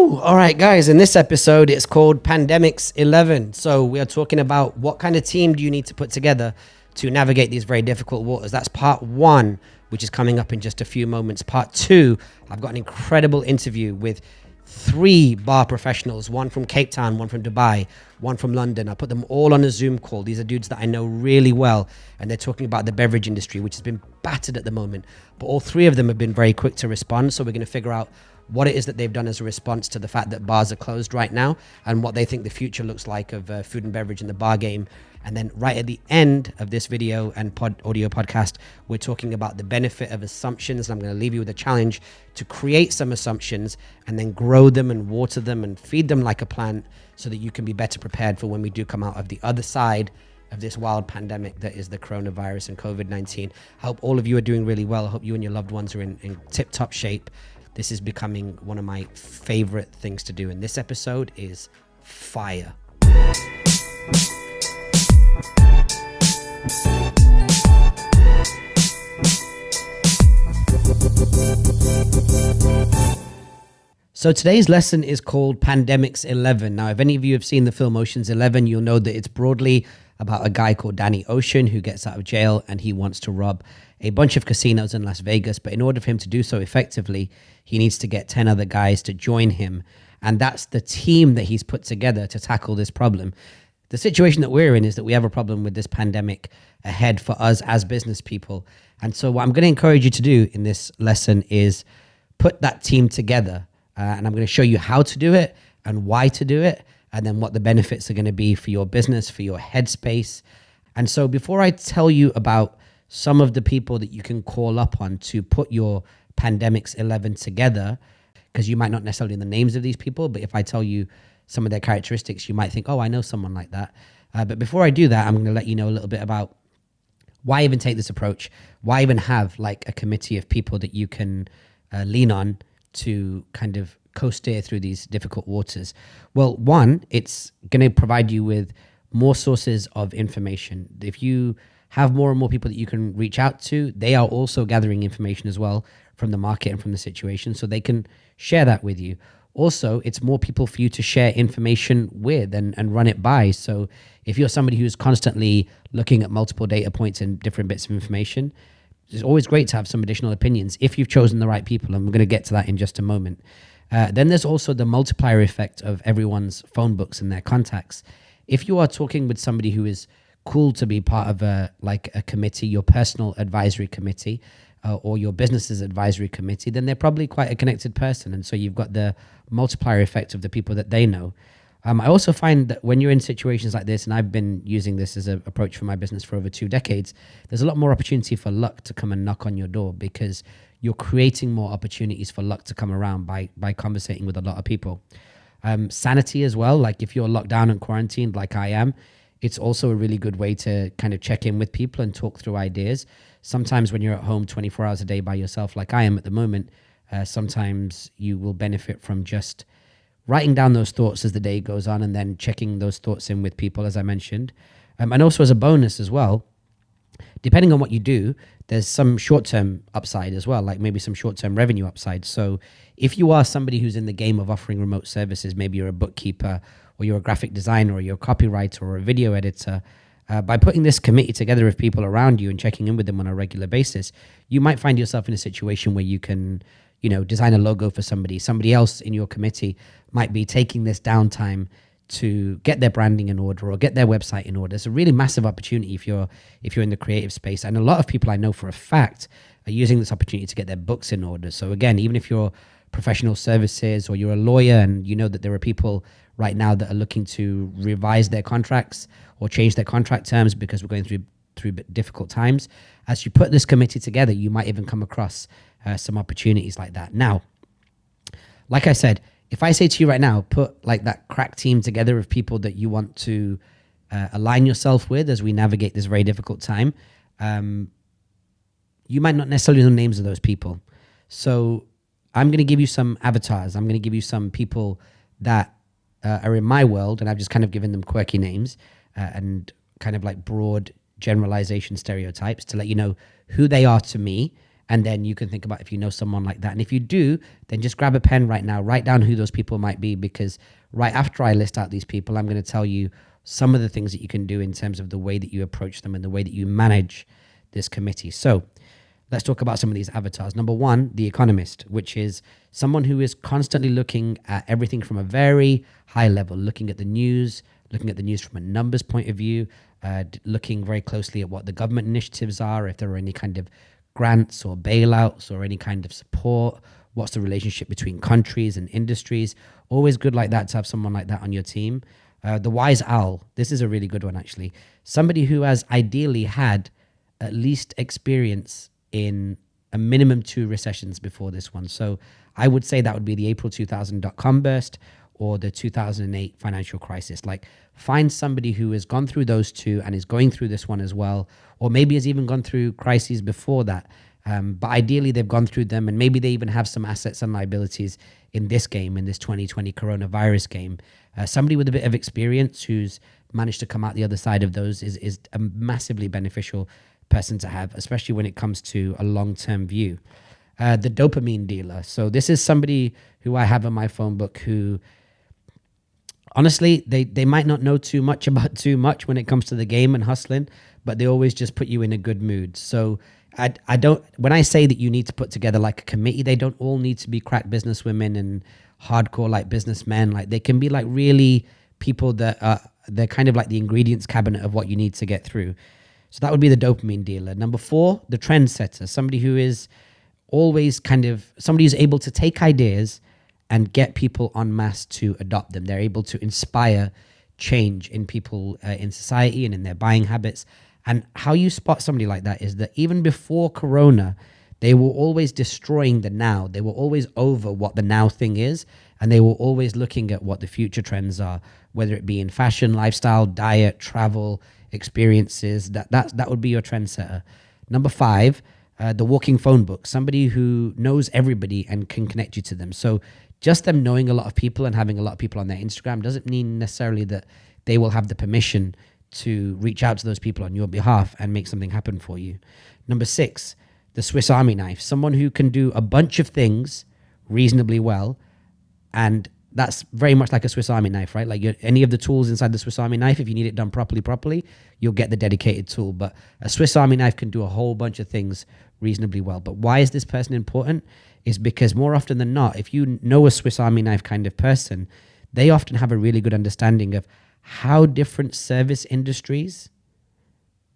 All right, guys, in this episode, it's called Pandemics 11. So we are talking about what kind of team do you need to put together to navigate these very difficult waters. That's part one, which is coming up in just a few moments. Part two, I've got an incredible interview with 3 bar professionals, one from Cape Town, one from Dubai, one from London. I put them all on a Zoom call. These are dudes that I know really well, and they're talking about the beverage industry, which has been battered at the moment. But all 3 of them have been very quick to respond. So we're going to figure out what it is that they've done as a response to the fact that bars are closed right now and what they think the future looks like of food and beverage in the bar game. And then right at the end of this video and audio podcast, we're talking about the benefit of assumptions. I'm going to leave you with a challenge to create some assumptions and then grow them and water them and feed them like a plant so that you can be better prepared for when we do come out of the other side of this wild pandemic that is the coronavirus and COVID-19. I hope all of you are doing really well. I hope you and your loved ones are in tip-top shape. This is becoming one of my favorite things to do. And this episode is fire. So today's lesson is called Pandemics 11. Now, if any of you have seen the film Ocean's 11, you'll know that it's broadly about a guy called Danny Ocean who gets out of jail and he wants to rob a bunch of casinos in Las Vegas. But in order for him to do so effectively, he needs to get 10 other guys to join him. And that's the team that he's put together to tackle this problem. The situation that we're in is that we have a problem with this pandemic ahead for us as business people. And so what I'm going to encourage you to do in this lesson is put that team together. And I'm going to show you how to do it and why to do it, and then what the benefits are going to be for your business, for your headspace. And so before I tell you about some of the people that you can call up on to put your Pandemics 11 together, because you might not necessarily know the names of these people, but if I tell you some of their characteristics, you might think, oh, I know someone like that. But before I do that, I'm going to let you know a little bit about why even take this approach, why even have like a committee of people that you can lean on to kind of co-steer through these difficult waters. Well, one, it's going to provide you with more sources of information. If you have more and more people that you can reach out to, they are also gathering information as well from the market and from the situation, so they can share that with you. Also, it's more people for you to share information with and run it by. So if you're somebody who's constantly looking at multiple data points and different bits of information, it's always great to have some additional opinions if you've chosen the right people, and we're going to get to that in just a moment. Then there's also the multiplier effect of everyone's phone books and their contacts. If you are talking with somebody who is cool to be part of a committee, your personal advisory committee, or your business's advisory committee, then they're probably quite a connected person. And so you've got the multiplier effect of the people that they know. I also find that when you're in situations like this, and I've been using this as an approach for my business for over 2 decades, there's a lot more opportunity for luck to come and knock on your door, because you're creating more opportunities for luck to come around by conversating with a lot of people. Sanity as well, like if you're locked down and quarantined like I am, it's also a really good way to kind of check in with people and talk through ideas. Sometimes when you're at home 24 hours a day by yourself like I am at the moment, sometimes you will benefit from just writing down those thoughts as the day goes on and then checking those thoughts in with people, as I mentioned. And also as a bonus as well, depending on what you do, there's some short-term upside as well, like maybe some short-term revenue upside. So if you are somebody who's in the game of offering remote services, maybe you're a bookkeeper or you're a graphic designer or you're a copywriter or a video editor, by putting this committee together of people around you and checking in with them on a regular basis, you might find yourself in a situation where you can, design a logo for somebody else in your committee might be taking this downtime to get their branding in order or get their website in order. It's a really massive opportunity if you're in the creative space. And a lot of people I know for a fact are using this opportunity to get their books in order. So again, even if you're professional services or you're a lawyer and you know that there are people right now that are looking to revise their contracts or change their contract terms because we're going through difficult times, as you put this committee together, you might even come across some opportunities like that. Now, like I said, if I say to you right now, put like that crack team together of people that you want to align yourself with as we navigate this very difficult time, you might not necessarily know the names of those people. So I'm going to give you some avatars. I'm going to give you some people that are in my world, and I've just kind of given them quirky names and kind of like broad generalization stereotypes to let you know who they are to me And then you can think about if you know someone like that. And if you do, then just grab a pen right now, write down who those people might be, because right after I list out these people, I'm going to tell you some of the things that you can do in terms of the way that you approach them and the way that you manage this committee. So let's talk about some of these avatars. Number one, the economist, which is someone who is constantly looking at everything from a very high level, looking at the news from a numbers point of view, looking very closely at what the government initiatives are, if there are any kind of grants or bailouts or any kind of support, what's the relationship between countries and industries. Always good like that to have someone like that on your team. The wise owl, this is a really good one actually. Somebody who has ideally had at least experience in a minimum 2 recessions before this one. So I would say that would be the April 2000 dot-com burst or the 2008 financial crisis. Like, find somebody who has gone through those two and is going through this one as well, or maybe has even gone through crises before that. But ideally, they've gone through them, and maybe they even have some assets and liabilities in this game, in this 2020 coronavirus game. Somebody with a bit of experience who's managed to come out the other side of those is a massively beneficial person to have, especially when it comes to a long-term view. The dopamine dealer. So this is somebody who I have in my phone book who, honestly, they might not know too much about too much when it comes to the game and hustling, but they always just put you in a good mood. So I don't, when I say that you need to put together like a committee, they don't all need to be crack businesswomen and hardcore like businessmen. Like, they can be like really people that they're kind of like the ingredients cabinet of what you need to get through. So that would be the dopamine dealer. Number 4, the trendsetter, somebody who is always somebody who's able to take ideas and get people en masse to adopt them. They're able to inspire change in people in society and in their buying habits. And how you spot somebody like that is that even before Corona, they were always destroying the now. They were always over what the now thing is, and they were always looking at what the future trends are, whether it be in fashion, lifestyle, diet, travel, experiences. That would be your trendsetter. Number 5, the walking phone book, somebody who knows everybody and can connect you to them. So just them knowing a lot of people and having a lot of people on their Instagram doesn't mean necessarily that they will have the permission to reach out to those people on your behalf and make something happen for you. Number 6, the Swiss Army knife, someone who can do a bunch of things reasonably well. And that's very much like a Swiss Army knife, right? Like, any of the tools inside the Swiss Army knife, if you need it done properly, you'll get the dedicated tool. But a Swiss Army knife can do a whole bunch of things reasonably well. But why is this person important? Is because more often than not, if you know a Swiss Army knife kind of person, they often have a really good understanding of how different service industries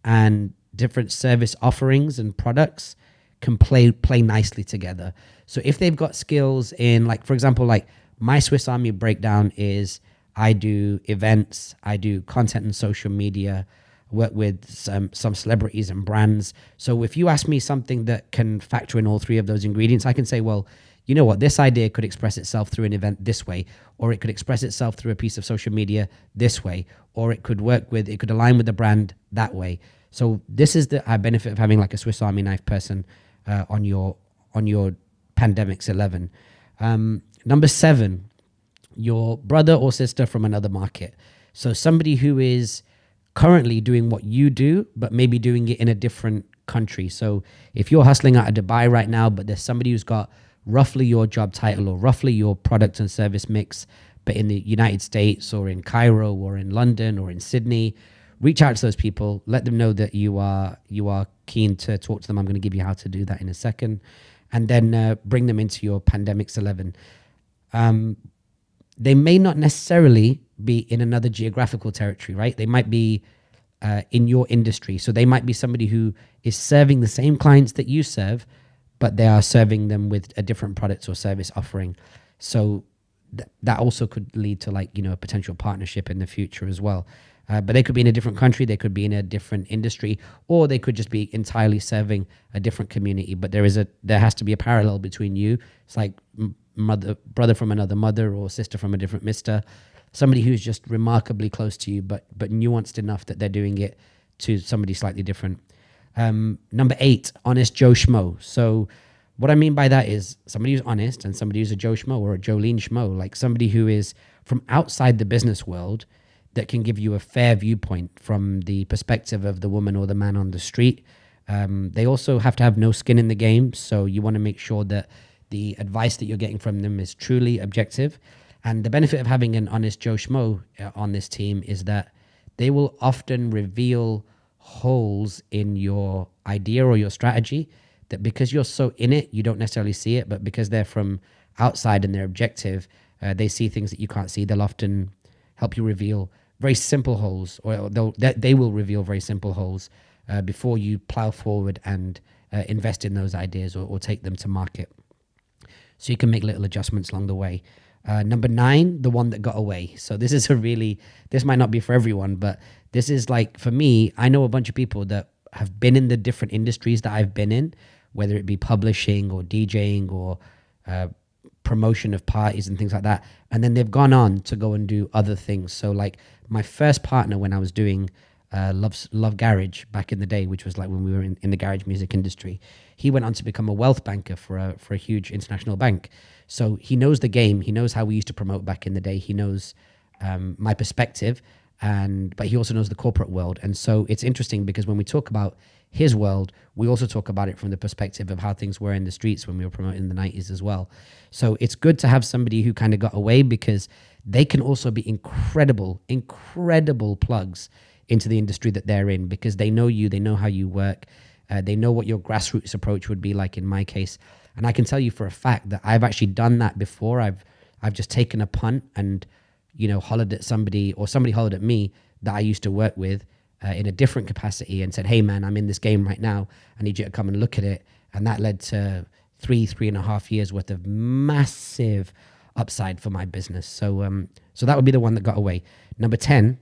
and different service offerings and products can play nicely together. So if they've got skills in, like, for example, like my Swiss Army breakdown is I do events, I do content and social media, work with some celebrities and brands. So if you ask me something that can factor in all 3 of those ingredients, I can say, well, you know what, this idea could express itself through an event this way, or it could express itself through a piece of social media this way, or it could align with the brand that way. So this is the benefit of having like a Swiss Army knife person on your Pandemics 11. Number 7, your brother or sister from another market. So somebody who is currently doing what you do, but maybe doing it in a different country. So if you're hustling out of Dubai right now, but there's somebody who's got roughly your job title or roughly your product and service mix, but in the United States or in Cairo or in London or in Sydney, reach out to those people, let them know that you are keen to talk to them. I'm going to give you how to do that in a second. And then bring them into your Pandemics 11. They may not necessarily be in another geographical territory, right? They might be in your industry. So they might be somebody who is serving the same clients that you serve, but they are serving them with a different product or service offering. So that also could lead to, like, a potential partnership in the future as well. But they could be in a different country, they could be in a different industry, or they could just be entirely serving a different community. But there has to be a parallel between you. It's like brother from another mother or sister from a different mister. Somebody who's just remarkably close to you, but nuanced enough that they're doing it to somebody slightly different. Number 8, honest Joe Schmo. So what I mean by that is somebody who's honest and somebody who's a Joe Schmo or a Jolene Schmo, like somebody who is from outside the business world that can give you a fair viewpoint from the perspective of the woman or the man on the street. They also have to have no skin in the game. So you want to make sure that the advice that you're getting from them is truly objective. And the benefit of having an honest Joe Schmo on this team is that they will often reveal holes in your idea or your strategy that because you're so in it, you don't necessarily see it. But because they're from outside and they're objective, they see things that you can't see. They'll often help you reveal very simple holes, or they will reveal very simple holes before you plow forward and invest in those ideas or take them to market. So you can make little adjustments along the way. Number 9, the one that got away. So this is this might not be for everyone, but this is like, for me, I know a bunch of people that have been in the different industries that I've been in, whether it be publishing or DJing or promotion of parties and things like that. And then they've gone on to go and do other things. So like my first partner when I was doing Love Garage back in the day, which was like when we were in the garage music industry, he went on to become a wealth banker for a huge international bank. So he knows the game. He knows how we used to promote back in the day. He knows my perspective, but he also knows the corporate world. And so it's interesting because when we talk about his world, we also talk about it from the perspective of how things were in the streets when we were promoting in the 90s as well. So it's good to have somebody who kind of got away, because they can also be incredible plugs into the industry that they're in, because they know you, they know how you work, they know what your grassroots approach would be like in my case. And I can tell you for a fact that I've actually done that before. I've just taken a punt and, hollered at somebody, or somebody hollered at me that I used to work with in a different capacity and said, hey man, I'm in this game right now. I need you to come and look at it. And that led to 3.5 years worth of massive upside for my business. So that would be the one that got away. Number 10,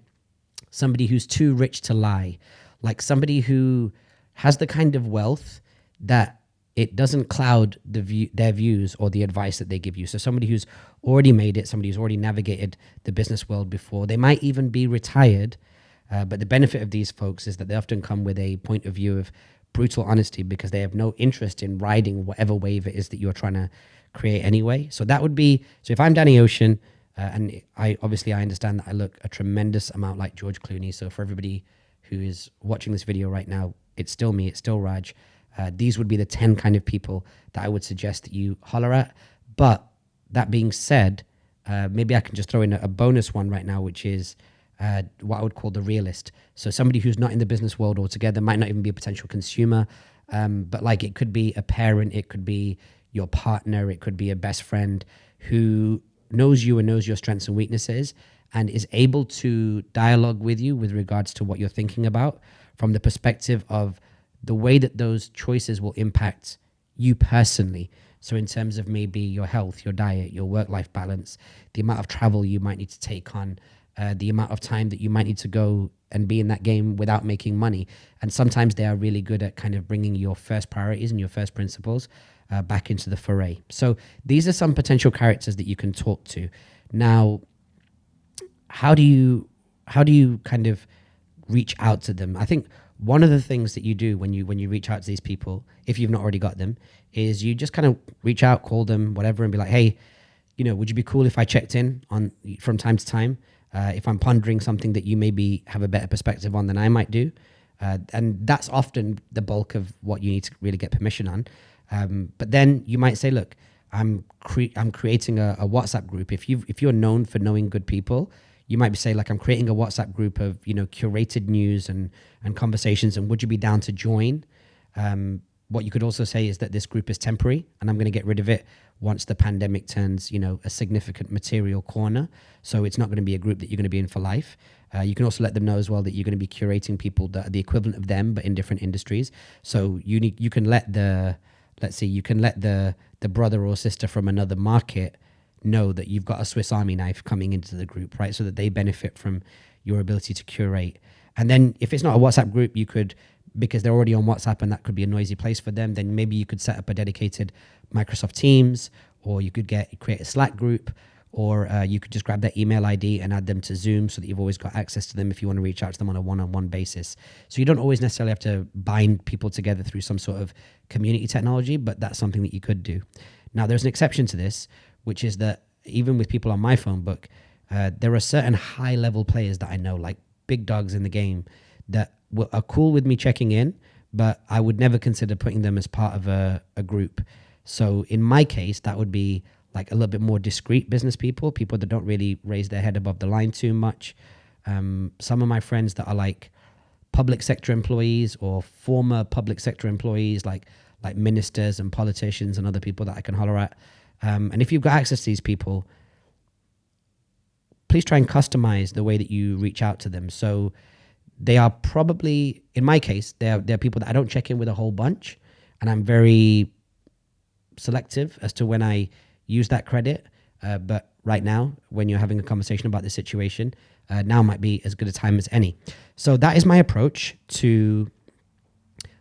somebody who's too rich to lie. Like somebody who has the kind of wealth that it doesn't cloud their views or the advice that they give you. So somebody who's already made it, somebody who's already navigated the business world before. They might even be retired, but the benefit of these folks is that they often come with a point of view of brutal honesty, because they have no interest in riding whatever wave it is that you're trying to create anyway. So that would be, so if I'm Danny Ocean, and I understand that I look a tremendous amount like George Clooney. So for everybody who is watching this video right now, it's still me, it's still Raj. These would be the 10 kind of people that I would suggest that you holler at. But that being said, maybe I can just throw in a bonus one right now, which is what I would call the realist. So somebody who's not in the business world altogether, might not even be a potential consumer, but like it could be a parent, it could be your partner, it could be a best friend who knows you and knows your strengths and weaknesses and is able to dialogue with you with regards to what you're thinking about from the perspective of the way that those choices will impact you personally. So in terms of maybe your health, your diet, your work-life balance, the amount of travel you might need to take on, the amount of time that you might need to go and be in that game without making money. And sometimes they are really good at kind of bringing your first priorities and your first principles back into the foray. So these are some potential characters that you can talk to. Now, how do you kind of reach out to them? I think one of the things that you do when you reach out to these people, if you've not already got them, is you just kind of reach out, call them, whatever, and be like, hey, would you be cool if I checked in on from time to time? If I'm pondering something that you maybe have a better perspective on than I might do. And that's often the bulk of what you need to really get permission on. But then you might say, look, I'm creating a WhatsApp group. If you're known for knowing good people, you might say, like, I'm creating a WhatsApp group of, curated news and conversations, and would you be down to join? What you could also say is that this group is temporary and I'm going to get rid of it once the pandemic turns, a significant material corner. So it's not going to be a group that you're going to be in for life. You can also let them know as well that you're going to be curating people that are the equivalent of them, but in different industries. So you can let the brother or sister from another market know that you've got a Swiss Army knife coming into the group, right? So that they benefit from your ability to curate. And then if it's not a WhatsApp group, you could, because they're already on WhatsApp and that could be a noisy place for them, then maybe you could set up a dedicated Microsoft Teams, or you could create a Slack group, or you could just grab their email ID and add them to Zoom so that you've always got access to them if you want to reach out to them on a one-on-one basis. So you don't always necessarily have to bind people together through some sort of community technology, but that's something that you could do. Now, there's an exception to this, which is that even with people on my phone book, there are certain high-level players that I know, like big dogs in the game, that are cool with me checking in, but I would never consider putting them as part of a group. So in my case, that would be like a little bit more discreet business people, people that don't really raise their head above the line too much. Some of my friends that are like public sector employees or former public sector employees, like ministers and politicians and other people that I can holler at. And if you've got access to these people, please try and customize the way that you reach out to them. So they are probably, in my case, they're people that I don't check in with a whole bunch, and I'm very selective as to when I use that credit. But right now, when you're having a conversation about the situation, now might be as good a time as any. So that is my approach to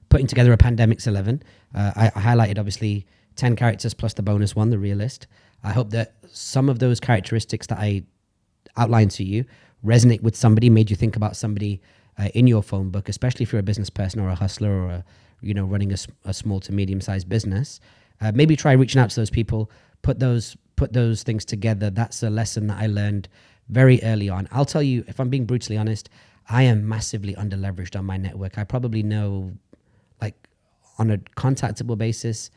putting together a Pandemics 11. I highlighted obviously 10 characters plus the bonus one, the realist. I hope that some of those characteristics that I outlined to you resonate with somebody, made you think about somebody in your phone book, especially if you're a business person or a hustler or running a small to medium sized business. Maybe try reaching out to those people, put those things together. That's a lesson that I learned very early on. I'll tell you, if I'm being brutally honest, I am massively under leveraged on my network. I probably know, like, on a contactable basis,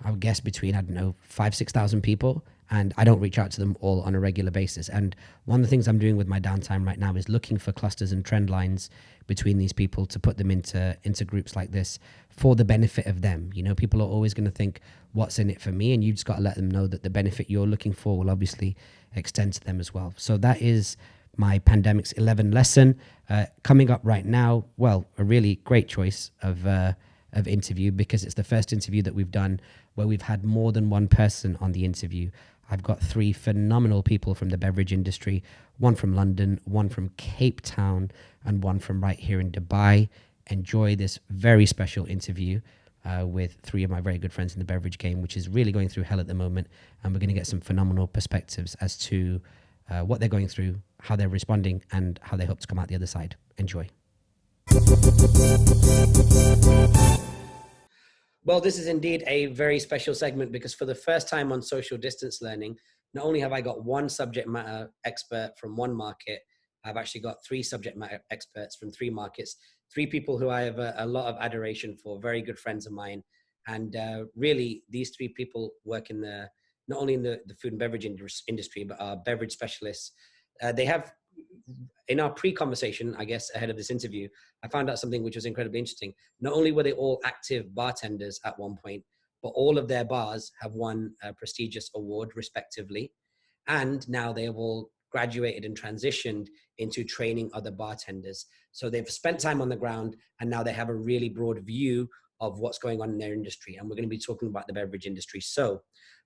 I would guess between, I don't know, 5,000-6,000 people, and I don't reach out to them all on a regular basis. And one of the things I'm doing with my downtime right now is looking for clusters and trend lines between these people to put them into groups like this for the benefit of them. People are always going to think, what's in it for me? And you just got to let them know that the benefit you're looking for will obviously extend to them as well. So that is my Pandemics 11 lesson. Coming up right now, well, a really great choice of interview, because it's the first interview that we've done where we've had more than one person on the interview. I've got 3 phenomenal people from the beverage industry, one from London, one from Cape Town, and one from right here in Dubai. Enjoy this very special interview with 3 of my very good friends in the beverage game, which is really going through hell at the moment. And we're going to get some phenomenal perspectives as to what they're going through, how they're responding, and how they hope to come out the other side. Enjoy. Well, this is indeed a very special segment, because for the first time on Social Distance Learning, not only have I got one subject matter expert from one market, I've actually got 3 subject matter experts from 3 markets, 3 people who I have a lot of adoration for, very good friends of mine. And really, these 3 people work in not only in the food and beverage industry, but are beverage specialists. They have, in our pre-conversation, I guess, ahead of this interview, I found out something which was incredibly interesting. Not only were they all active bartenders at one point, but all of their bars have won a prestigious award respectively. And now they have all graduated and transitioned into training other bartenders. So they've spent time on the ground, and now they have a really broad view of what's going on in their industry. And we're going to be talking about the beverage industry. So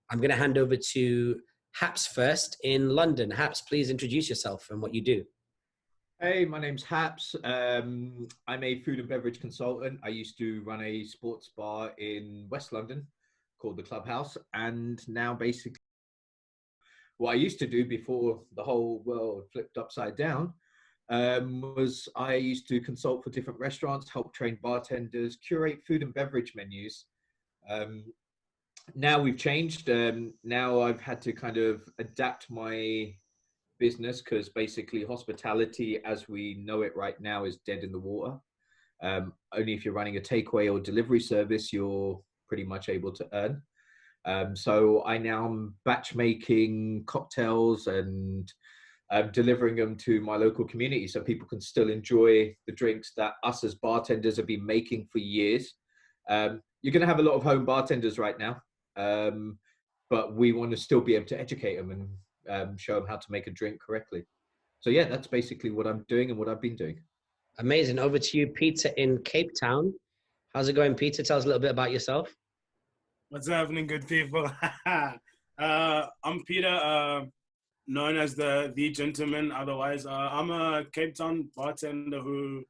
I'm going to hand over to Haps first in London. Haps, please introduce yourself and what you do. Hey, my name's Haps. I'm a food and beverage consultant. I used to run a sports bar in West London called the Clubhouse. And now basically what I used to do before the whole world flipped upside down was I used to consult for different restaurants, help train bartenders, curate food and beverage menus. Now we've changed. Now I've had to kind of adapt my business, because basically hospitality as we know it right now is dead in the water. Only if you're running a takeaway or delivery service, you're pretty much able to earn. So I now am batch making cocktails and delivering them to my local community so people can still enjoy the drinks that us as bartenders have been making for years. You're going to have a lot of home bartenders right now, but we want to still be able to educate them and show them how to make a drink correctly. So yeah, that's basically what I'm doing and what I've been doing. Amazing. Over to you, Peter in Cape Town. How's it going, Peter? Tell us a little bit about yourself. What's happening, good people? I'm Peter, known as the gentleman. Otherwise, I'm a Cape Town bartender who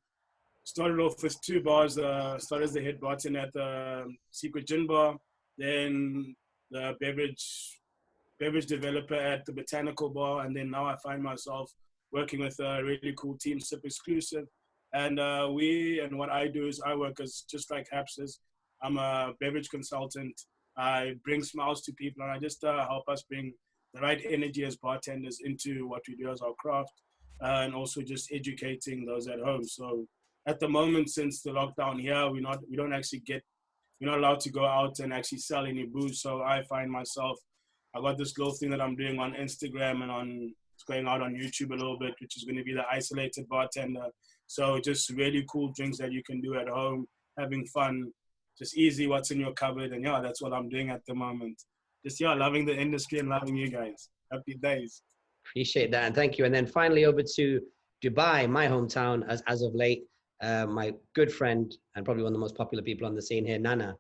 started off with 2 bars. Started as the head bartender at the Secret Gin Bar, then the beverage developer at the Botanical Bar, and then now I find myself working with a really cool team, Sip Exclusive. And what I do is I work as, just like Hapses, I'm a beverage consultant. I bring smiles to people, and I just help us bring the right energy as bartenders into what we do as our craft, and also just educating those at home. So at the moment, since the lockdown here, we're not allowed to go out and actually sell any booze. So I find myself, I got this little thing that I'm doing on Instagram and it's going out on YouTube a little bit, which is going to be the isolated bartender. So just really cool drinks that you can do at home, having fun, just easy what's in your cupboard. And yeah, that's what I'm doing at the moment. Just, yeah, loving the industry and loving you guys. Happy days. Appreciate that, and thank you. And then finally over to Dubai, my hometown, as of late. My good friend and probably one of the most popular people on the scene here, Nana.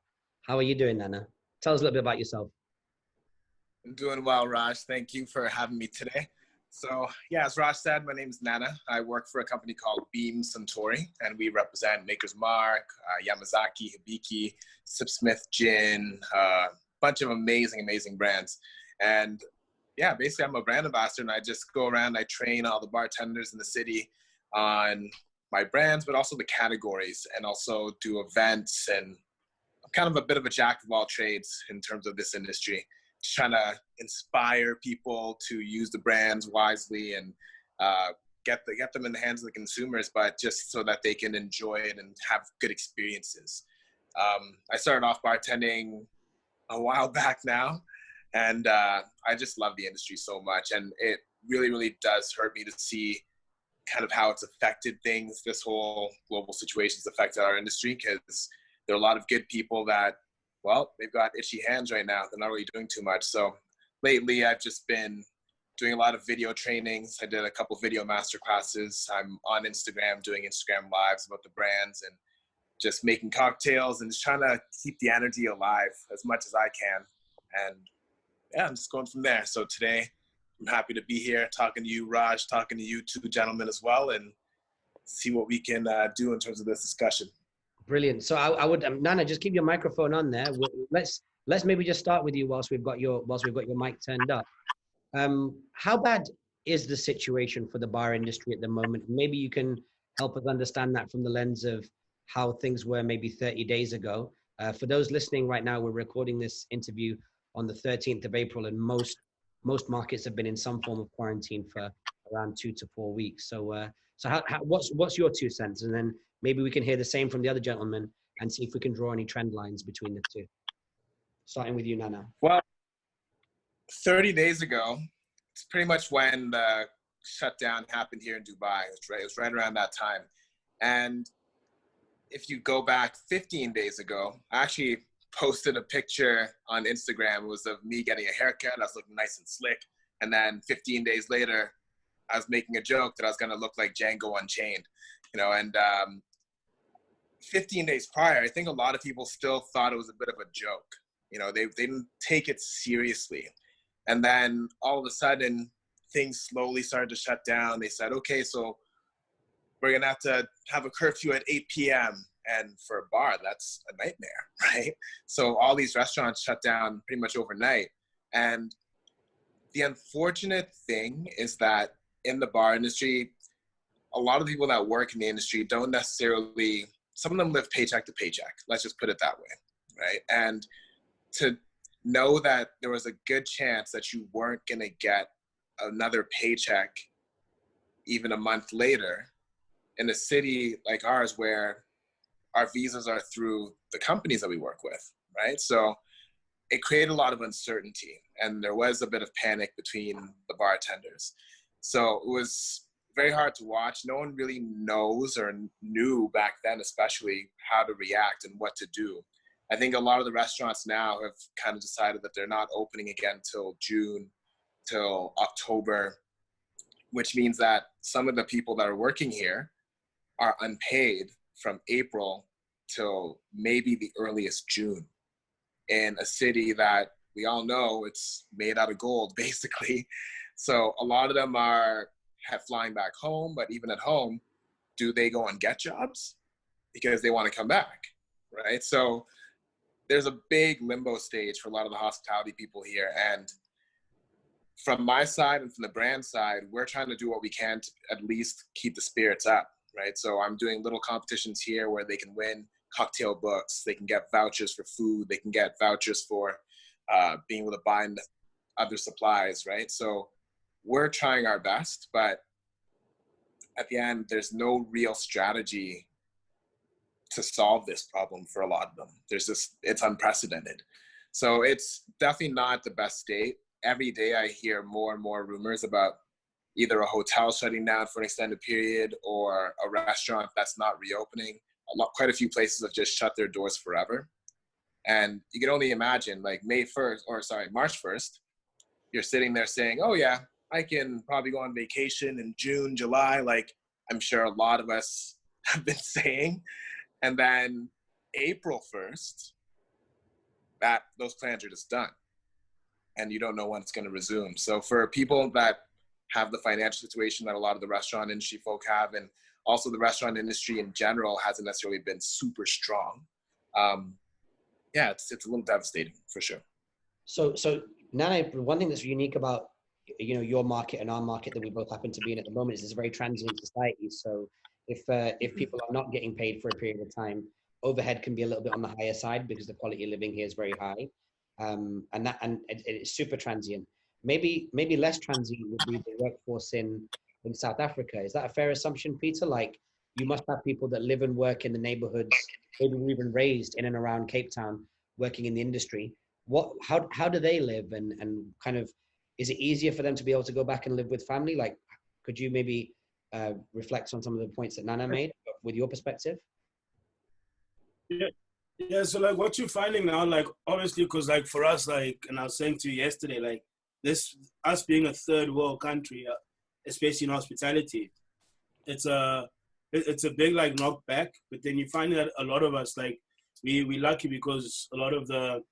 How are you doing, Nana? Tell us a little bit about yourself. I'm doing well, Raj. Thank you for having me today. So yeah, as Raj said, my name is Nana. I work for a company called Beam Suntory, and we represent Maker's Mark, Yamazaki, Hibiki, Sipsmith Gin, a bunch of amazing brands. And yeah, basically I'm a brand ambassador, and I just go around, I train all the bartenders in the city on my brands, but also the categories, and also do events. And I'm kind of a bit of a jack of all trades in terms of this industry, just trying to inspire people to use the brands wisely and get them in the hands of the consumers, but just so that they can enjoy it and have good experiences. I started off bartending a while back now, and I just love the industry so much, and it really does hurt me to see kind of how it's affected things. This whole global situation has affected our industry because there are a lot of good people that, well, they've got itchy hands right now. They're not really doing too much. So lately I've just been doing a lot of video trainings. I did a couple video master classes. I'm on Instagram doing Instagram lives about the brands and just making cocktails and just trying to keep the energy alive as much as I can. And yeah, I'm just going from there. So today I'm happy to be here talking to you, Raj, talking to you two gentlemen as well, and see what we can do in terms of this discussion. Brilliant. So I would, Nana, just keep your microphone on there. Let's maybe just start with you whilst we've got your mic turned up. How bad is the situation for the bar industry at the moment? Maybe you can help us understand that from the lens of how things were maybe 30 days ago. For those listening right now, we're recording this interview on the 13th of April, and most markets have been in some form of quarantine for around 2 to 4 weeks. So, what's your 2 cents? And then maybe we can hear the same from the other gentleman and see if we can draw any trend lines between the two. Starting with you, Nana. Well, 30 days ago, it's pretty much when the shutdown happened here in Dubai. It was right around that time. And if you go back 15 days ago, I actually posted a picture on Instagram. It was of me getting a haircut. I was looking nice and slick. And then 15 days later, I was making a joke that I was going to look like Django Unchained, and 15 days prior, I think a lot of people still thought it was a bit of a joke. They didn't take it seriously. And then all of a sudden, things slowly started to shut down. They said, okay, so we're going to have a curfew at 8 p.m. And for a bar, that's a nightmare, right? So all these restaurants shut down pretty much overnight. And the unfortunate thing is that in the bar industry, a lot of people that work in the industry don't necessarily, some of them live paycheck to paycheck. Let's just put it that way, right? And to know that there was a good chance that you weren't going to get another paycheck even a month later in a city like ours where our visas are through the companies that we work with, right? So it created a lot of uncertainty, and there was a bit of panic between the bartenders. So it was very hard to watch. No one really knows or knew back then, especially, how to react and what to do. I think a lot of the restaurants now have kind of decided that they're not opening again till June, till October, which means that some of the people that are working here are unpaid from April till maybe the earliest June in a city that we all know it's made out of gold, basically. So a lot of them are flying back home, but even at home, do they go and get jobs? Because they want to come back, right? So there's a big limbo stage for a lot of the hospitality people here. And from my side and from the brand side, we're trying to do what we can to at least keep the spirits up, right? So I'm doing little competitions here where they can win cocktail books, they can get vouchers for food, they can get vouchers for being able to buy other supplies, right? So we're trying our best, but at the end, there's no real strategy to solve this problem for a lot of them. It's unprecedented. So it's definitely not the best state. Every day I hear more and more rumors about either a hotel shutting down for an extended period or a restaurant that's not reopening. Quite a few places have just shut their doors forever. And you can only imagine, like March 1st, you're sitting there saying, oh yeah, I can probably go on vacation in June, July, like I'm sure a lot of us have been saying. And then April 1st, those plans are just done. And you don't know when it's going to resume. So for people that have the financial situation that a lot of the restaurant industry folk have, and also the restaurant industry in general hasn't necessarily been super strong. It's a little devastating for sure. So Nana, one thing that's unique about your market and our market that we both happen to be in at the moment is it's a very transient society. So if people are not getting paid for a period of time, overhead can be a little bit on the higher side because the quality of living here is very high, and it's super transient. Maybe less transient would be the workforce in South Africa. Is that a fair assumption, Peter? Like, you must have people that live and work in the neighborhoods, maybe were even raised in and around Cape Town, working in the industry. How do they live, and kind of, is it easier for them to be able to go back and live with family? Like, could you maybe reflect on some of the points that Nana made with your perspective? Yeah. So like what you're finding now, like obviously, because like for us, like, and I was saying to you yesterday, like us being a third world country, especially in hospitality, it's a big like knockback. But then you find that a lot of us, like, we lucky because a lot of the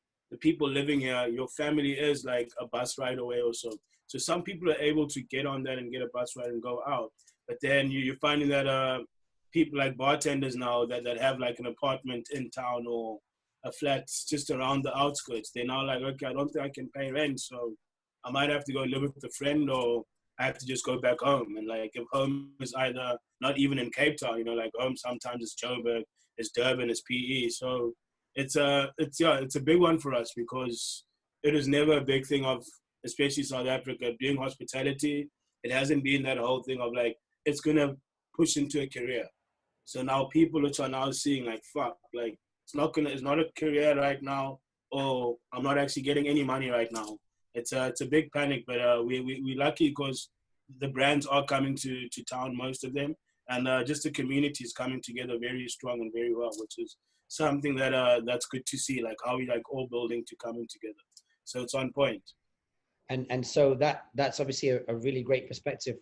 people living here, your family is like a bus ride away or so. So some people are able to get on that and get a bus ride and go out. But then you're finding that people like bartenders now that have like an apartment in town or a flat just around the outskirts, they're now like, okay, I don't think I can pay rent, so I might have to go live with a friend, or I have to just go back home. And like, if home is either not even in Cape Town, like home sometimes it's Joburg, it's Durban, it's PE. So it's a big one for us because it is never a big thing of, especially South Africa, doing hospitality. It hasn't been that whole thing of like, it's gonna push into a career. So now people which are now seeing like, fuck, like it's not a career right now, or I'm not actually getting any money right now. It's a big panic, but we're lucky because the brands are coming to town, most of them, and just the community is coming together very strong and very well, which is something that's good to see, like how we like all building to coming together. So it's on point. And so that's obviously a really great perspective.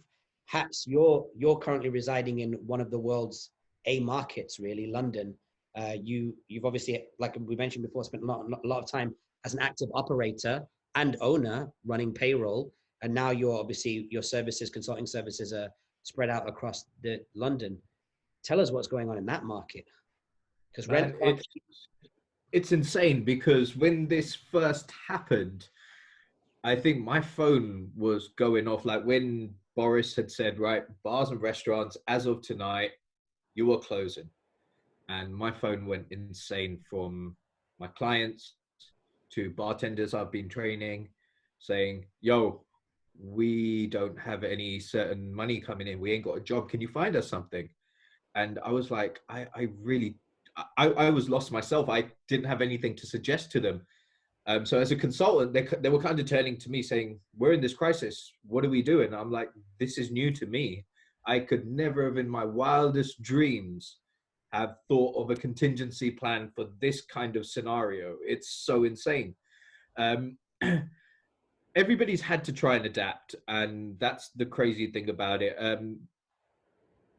Hats, you're currently residing in one of the world's A markets, really, London. You've obviously, like we mentioned before, spent a lot of time as an active operator and owner running payroll, and now your consulting services are spread out across the London. Tell us what's going on in that market, because it's insane. Because when this first happened, I think my phone was going off. Like when Boris had said, right, bars and restaurants, as of tonight, you are closing. And my phone went insane, from my clients to bartenders I've been training, saying, yo, we don't have any certain money coming in. We ain't got a job. Can you find us something? And I was like, I was lost myself. I didn't have anything to suggest to them. So as a consultant, they were kind of turning to me saying, we're in this crisis. What do we do? And I'm like, this is new to me. I could never have in my wildest dreams have thought of a contingency plan for this kind of scenario. It's so insane. Everybody's had to try and adapt. And that's the crazy thing about it.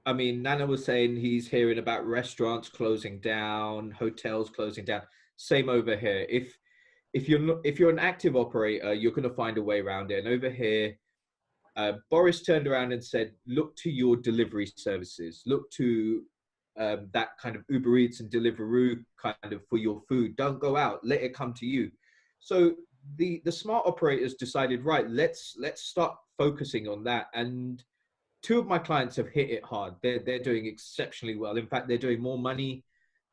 I mean, Nana was saying he's hearing about restaurants closing down, hotels closing down. Same over here. If you're an active operator, you're going to find a way around it. And over here, Boris turned around and said, look to your delivery services. Look to that kind of Uber Eats and Deliveroo kind of for your food. Don't go out. Let it come to you. So the smart operators decided, right, let's start focusing on that. And two of my clients have hit it hard. They're doing exceptionally well. In fact, they're doing more money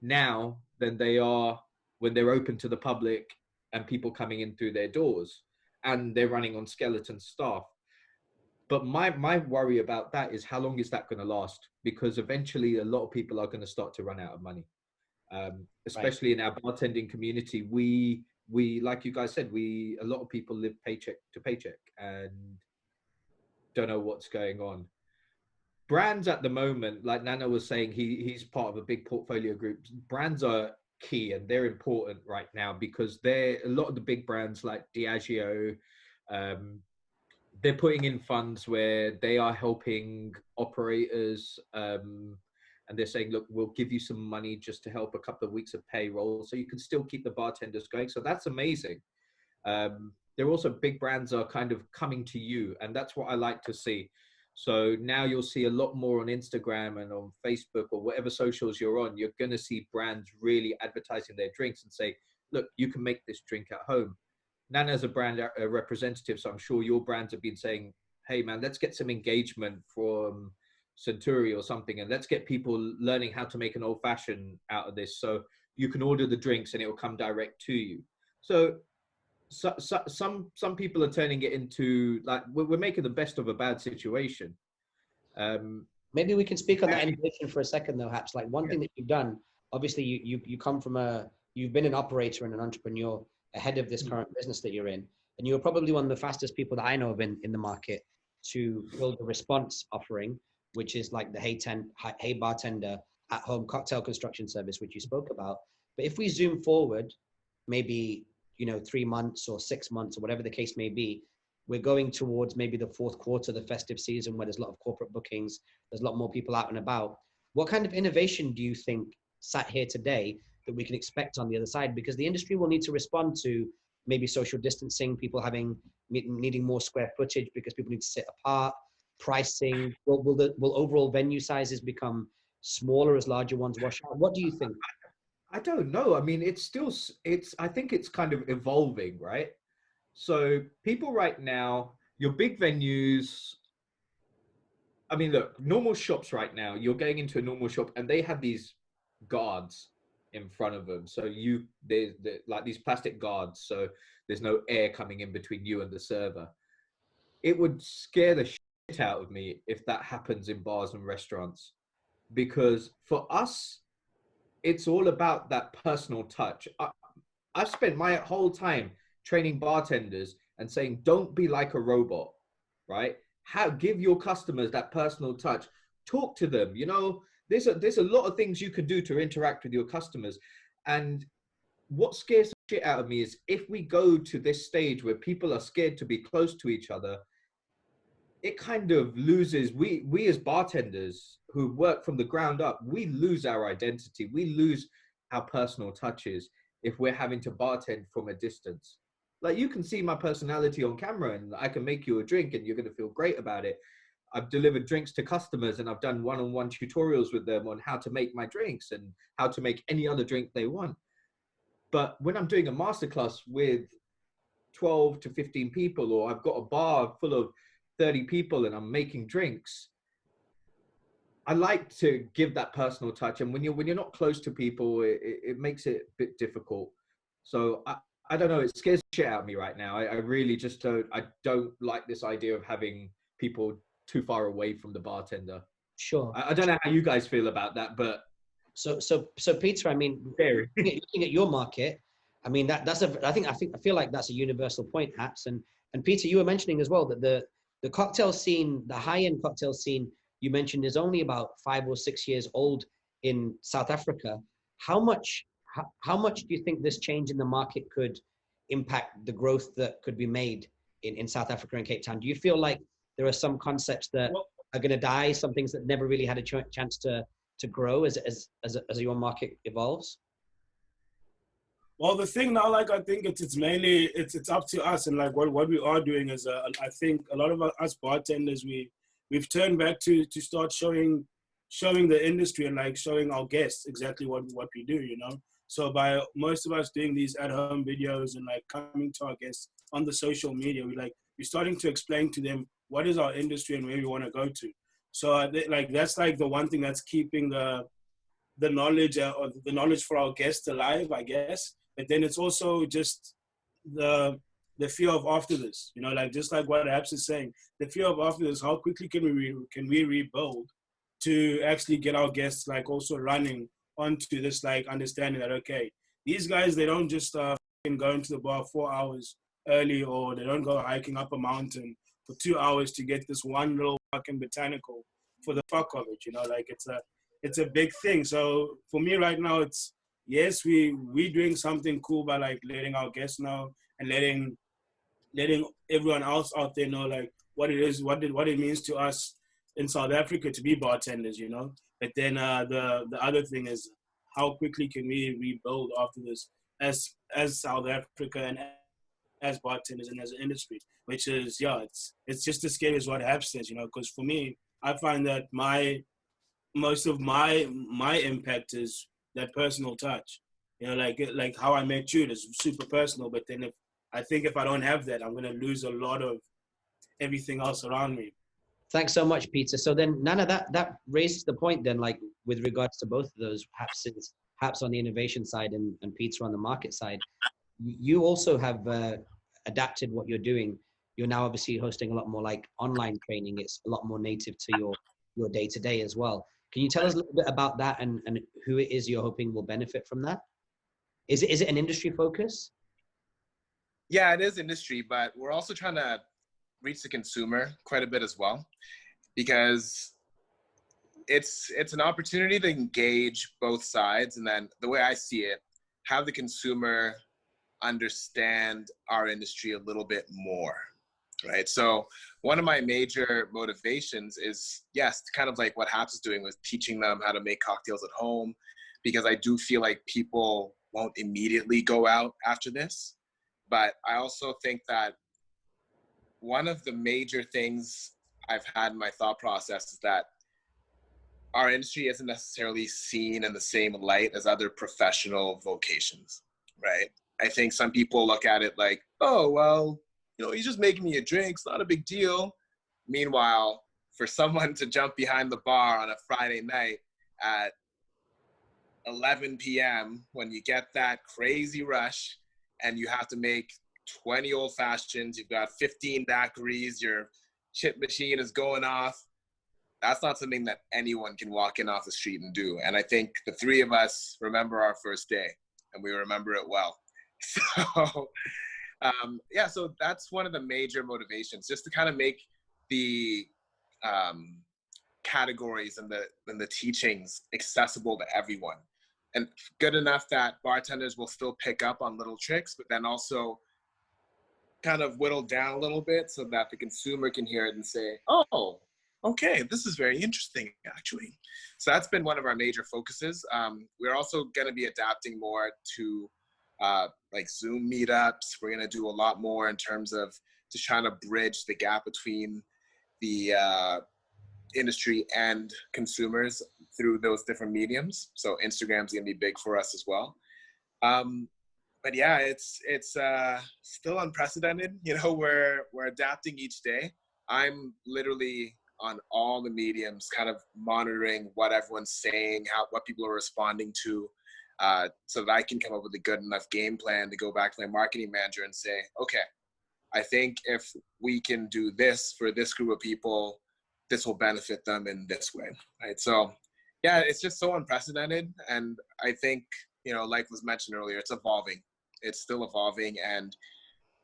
now than they are when they're open to the public and people coming in through their doors, and they're running on skeleton staff. But my worry about that is, how long is that going to last? Because eventually a lot of people are going to start to run out of money. Especially in our bartending community. We like you guys said, a lot of people live paycheck to paycheck and don't know what's going on. Brands at the moment, like Nana was saying, he's part of a big portfolio group. Brands are key and they're important right now because a lot of the big brands like Diageo, they're putting in funds where they are helping operators, and they're saying, look, we'll give you some money just to help a couple of weeks of payroll so you can still keep the bartenders going. So that's amazing. There are also big brands are kind of coming to you, and that's what I like to see. So now you'll see a lot more on Instagram and on Facebook or whatever socials you're on. You're going to see brands really advertising their drinks and say, look, you can make this drink at home. Nana's a brand representative, so I'm sure your brands have been saying, hey, man, let's get some engagement from Centuri or something, and let's get people learning how to make an old-fashioned out of this. So you can order the drinks and it will come direct to you. So some people are turning it into, like, we're making the best of a bad situation. Maybe we can speak on that innovation for a second, though, Haps. Like one thing that you've done, obviously you come from you've been an operator and an entrepreneur ahead of this current business that you're in. And you were probably one of the fastest people that I know of in the market to build a response offering, which is like the Hey Bartender at-home cocktail construction service, which you spoke about. But if we zoom forward, maybe 3 months or 6 months or whatever the case may be, we're going towards maybe the fourth quarter, the festive season, where there's a lot of corporate bookings, there's a lot more people out and about. What kind of innovation do you think sat here today that we can expect on the other side? Because the industry will need to respond to maybe social distancing, people needing more square footage because people need to sit apart, pricing. Will overall venue sizes become smaller as larger ones wash out? What do you think? I don't know. I mean, I think it's kind of evolving, right? So people right now, your big venues, I mean, look, normal shops right now, you're going into a normal shop and they have these guards in front of them. So there's like these plastic guards. So there's no air coming in between you and the server. It would scare the shit out of me if that happens in bars and restaurants, because for us, it's all about that personal touch. I've spent my whole time training bartenders and saying, don't be like a robot, right? Give your customers that personal touch. Talk to them. There's a lot of things you can do to interact with your customers. And what scares the shit out of me is if we go to this stage where people are scared to be close to each other, it kind of loses, we as bartenders who work from the ground up, we lose our identity. We lose our personal touches if we're having to bartend from a distance. Like, you can see my personality on camera and I can make you a drink and you're going to feel great about it. I've delivered drinks to customers and I've done one-on-one tutorials with them on how to make my drinks and how to make any other drink they want. But when I'm doing a masterclass with 12 to 15 people, or I've got a bar full of 30 people and I'm making drinks, I like to give that personal touch. And when you're not close to people, it makes it a bit difficult. So I don't know, it scares the shit out of me right now. I really just don't like this idea of having people too far away from the bartender. Sure. I don't know how you guys feel about that, but so Peter, I mean, looking at your market, I mean, I feel like that's a universal point, Haps. And Peter, you were mentioning as well that the cocktail scene, the high-end cocktail scene you mentioned, is only about 5 or 6 years old in South Africa. How much do you think this change in the market could impact the growth that could be made in South Africa and Cape Town? Do you feel like there are some concepts that are going to die, some things that never really had a chance to grow as your market evolves? Well, the thing now, like, I think it's mainly it's up to us, and like what we are doing is I think a lot of us bartenders, we've turned back to start showing the industry and like showing our guests exactly what we do, So by most of us doing these at-home videos and like coming to our guests on the social media, we're starting to explain to them what is our industry and where we want to go to. So that's like the one thing that's keeping the knowledge or the knowledge for our guests alive, I guess. But then it's also just the fear of after this, like just like what Haps is saying, the fear of after this. How quickly can we rebuild to actually get our guests like also running onto this like understanding that, okay, these guys, they don't just go into the bar 4 hours early, or they don't go hiking up a mountain for 2 hours to get this one little fucking botanical for the fuck of it, you know, like it's a big thing. So for me right now, it's, yes, we doing something cool by like letting our guests know and letting everyone else out there know like what it is, what it means to us in South Africa to be bartenders, you know. But then the other thing is, how quickly can we rebuild after this as South Africa and as bartenders and as an industry, which is, yeah, it's just as scary as what Hap says, you know, because for me, I find that most of my impact is that personal touch, you know, like how I met you is super personal, but then if I don't have that, I'm going to lose a lot of everything else around me. Thanks so much, Peter. So then, Nana, that raises the point then, like with regards to both of those, perhaps on the innovation side and Peter on the market side, you also have adapted what you're doing. You're now obviously hosting a lot more like online training. It's a lot more native to your day-to-day as well. Can you tell us a little bit about that and who it is you're hoping will benefit from that? Is it an industry focus? Yeah, it is industry, but we're also trying to reach the consumer quite a bit as well, because it's an opportunity to engage both sides, and then the way I see it, have the consumer understand our industry a little bit more, right? So one of my major motivations is, yes, kind of like what Haps is doing with teaching them how to make cocktails at home, because I do feel like people won't immediately go out after this. But I also think that one of the major things I've had in my thought process is that our industry isn't necessarily seen in the same light as other professional vocations, right? I think some people look at it like, oh, well, you know, he's just making me a drink. It's not a big deal. Meanwhile, for someone to jump behind the bar on a Friday night at 11 p.m. when you get that crazy rush and you have to make 20 old fashions, you've got 15 daiquiris, your chip machine is going off. That's not something that anyone can walk in off the street and do. And I think the three of us remember our first day, and we remember it well. So, yeah, so that's one of the major motivations, just to kind of make the categories and the teachings accessible to everyone. And good enough that bartenders will still pick up on little tricks, but then also kind of whittle down a little bit so that the consumer can hear it and say, oh, okay, this is very interesting, actually. So that's been one of our major focuses. We're also going to be adapting more to like Zoom meetups. We're going to do a lot more in terms of just trying to bridge the gap between the industry and consumers through those different mediums. So Instagram's going to be big for us as well. But yeah, it's still unprecedented. You know, we're adapting each day. I'm literally on all the mediums, kind of monitoring what everyone's saying, what people are responding to, so that I can come up with a good enough game plan to go back to my marketing manager and say, okay, I think if we can do this for this group of people, this will benefit them in this way, right? So yeah, it's just so unprecedented. And I think, you know, like was mentioned earlier, it's evolving. It's still evolving. And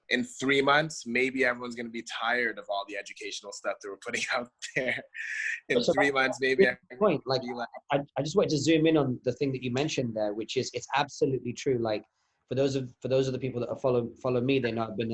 in 3 months, maybe everyone's going to be tired of all the educational stuff that we're putting out there. In 3 months, maybe. Point. Like, I just wanted to zoom in on the thing that you mentioned there, which is, it's absolutely true. Like, for those of the people that follow me, they know I've been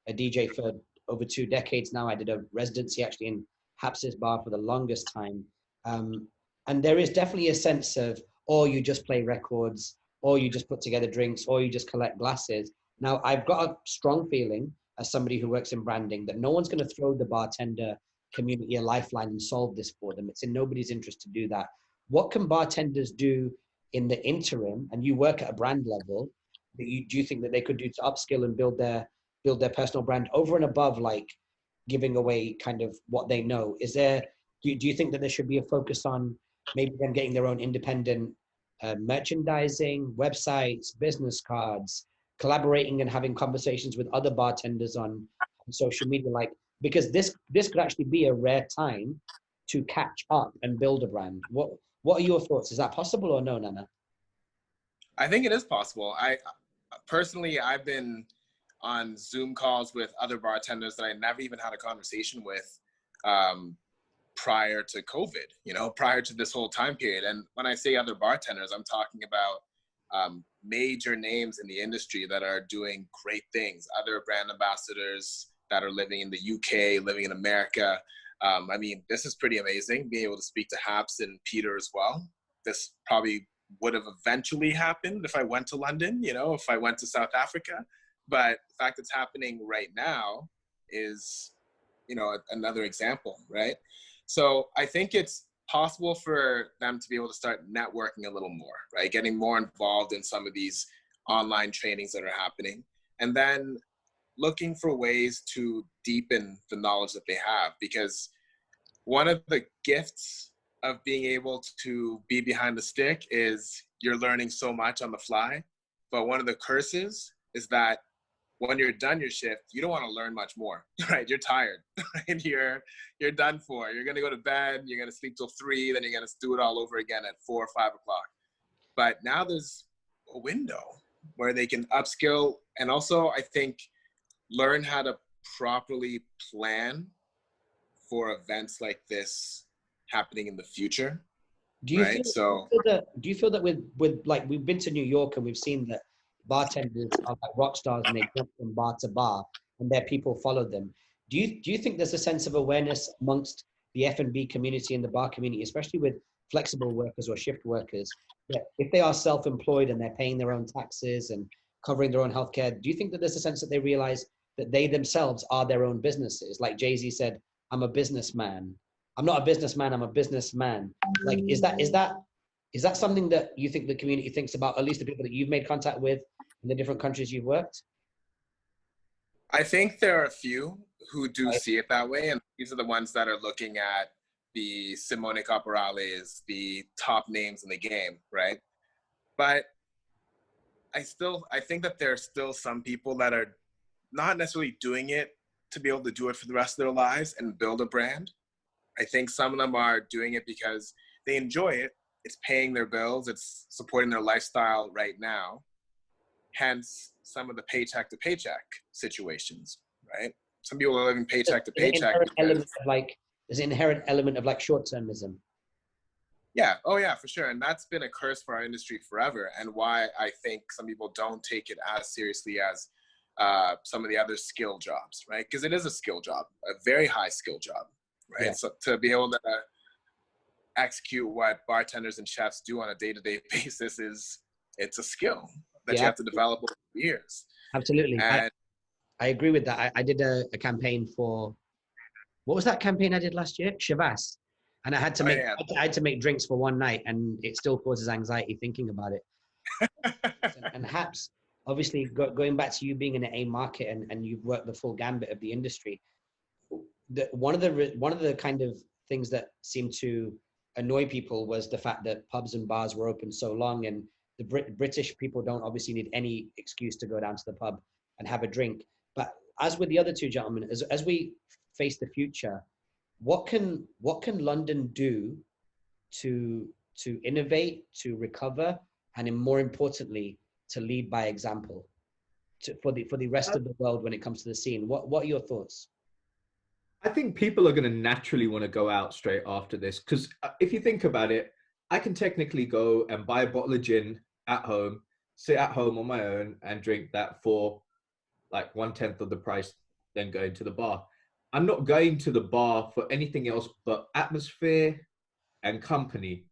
a DJ for over 2 decades now. I did a residency actually in Haps's bar for the longest time. And there is definitely a sense of, or you just play records, or you just put together drinks, or you just collect glasses. Now, I've got a strong feeling, as somebody who works in branding, that no one's going to throw the bartender community a lifeline and solve this for them. It's in nobody's interest to do that. What can bartenders do in the interim, and you work at a brand level, do you think that they could do to upskill and build their personal brand over and above, like, giving away kind of what they know? Is there, do you think that there should be a focus on maybe them getting their own independent merchandising, websites, business cards, collaborating and having conversations with other bartenders on social media? Like, because this could actually be a rare time to catch up and build a brand. What are your thoughts? Is that possible or no, Nana? I think it is possible. I personally, I've been on Zoom calls with other bartenders that I never even had a conversation with prior to COVID, you know, prior to this whole time period. And when I say other bartenders, I'm talking about major names in the industry that are doing great things, other brand ambassadors that are living in the UK, living in America. I mean, this is pretty amazing, being able to speak to Haps and Peter as well. This probably would have eventually happened if I went to London, you know, if I went to South Africa. But the fact it's happening right now is, you know, another example, right? So I think it's possible for them to be able to start networking a little more, right? Getting more involved in some of these online trainings that are happening. And then looking for ways to deepen the knowledge that they have. Because one of the gifts of being able to be behind the stick is you're learning so much on the fly. But one of the curses is that when you're done your shift, you don't want to learn much more, right? You're tired, right? You're done for. You're going to go to bed, you're going to sleep till 3, then you're going to do it all over again at 4 or 5 o'clock. But now there's a window where they can upskill and also, I think, learn how to properly plan for events like this happening in the future. Do you right? feel that, do you feel that with like, we've been to New York and we've seen that bartenders are like rock stars and they jump from bar to bar and their people follow them. Do you think there's a sense of awareness amongst the F&B community and the bar community, especially with flexible workers or shift workers, that if they are self-employed and they're paying their own taxes and covering their own healthcare, do you think that there's a sense that they realize that they themselves are their own businesses? Like Jay-Z said, I'm a businessman. I'm not a businessman, I'm a businessman. Like, is that something that you think the community thinks about, at least the people that you've made contact with in the different countries you've worked? I think there are a few who do see it that way, and these are the ones that are looking at the Simone Caporales, the top names in the game, right? But I think that there are still some people that are not necessarily doing it to be able to do it for the rest of their lives and build a brand. I think some of them are doing it because they enjoy it. It's paying their bills. It's supporting their lifestyle right now. Hence, some of the paycheck to paycheck situations, right? Some people are living paycheck to paycheck. There's an inherent element of like short-termism. Yeah. Oh, yeah, for sure. And that's been a curse for our industry forever. And why I think some people don't take it as seriously as some of the other skill jobs, right? Because it is a skill job, a very high skill job, right? Yeah. So to be able to execute what bartenders and chefs do on a day-to-day basis it's a skill that you have to develop over years. Absolutely. And I agree with that. I did a campaign for, what was that campaign I did last year? Shavas. And I had to make drinks for one night, and it still causes anxiety thinking about it. and Haps, obviously going back to you being in an A market and you've worked the full gambit of the industry. One of the kind of things that seemed to annoy people was the fact that pubs and bars were open so long, and the British people don't obviously need any excuse to go down to the pub and have a drink. But as with the other two gentlemen, as we face the future, what can London do to innovate, to recover, and more importantly, to lead by example for the rest of the world when it comes to the scene? What are your thoughts? I think people are going to naturally want to go out straight after this, because if you think about it, I can technically go and buy a bottle of gin at home, sit at home on my own and drink that for like 1/10 of the price, then going to the bar. I'm not going to the bar for anything else but atmosphere and company.